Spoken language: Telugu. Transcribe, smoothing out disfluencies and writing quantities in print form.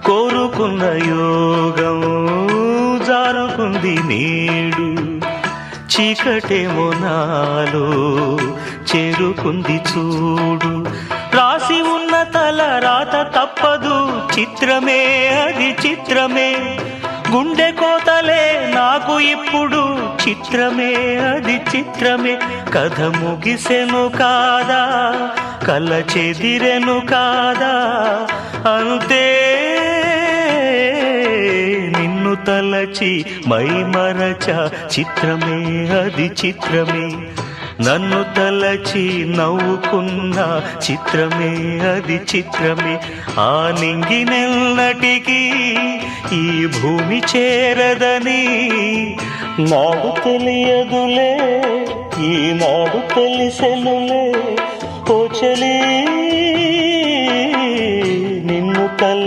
కోరుకున్న యోగం జారుకుంది నేడు, చీకటేమో నాలో చేరుకుంది చూడు. రాసి ఉన్న తల రాత తప్పదు, చిత్రమే అది చిత్రమే. గుండె కోతలే నాకు ఇప్పుడు, చిత్రమే అది చిత్రమే. కథ ముగిసెను కాదా, కల చెదిరెను కాదా, అంతే నిన్ను తలచి మై మరచ, చిత్రమే అది చిత్రమే. నన్ను తలచి నవ్వుకున్న, చిత్రమే అది చిత్రమే. ఆ నింగినెన్నటికీ ఈ భూమి చేరదని నాడు తెలియదులే, ఈనాడు తెలిసెనులే. ఓ చలీ నిన్ను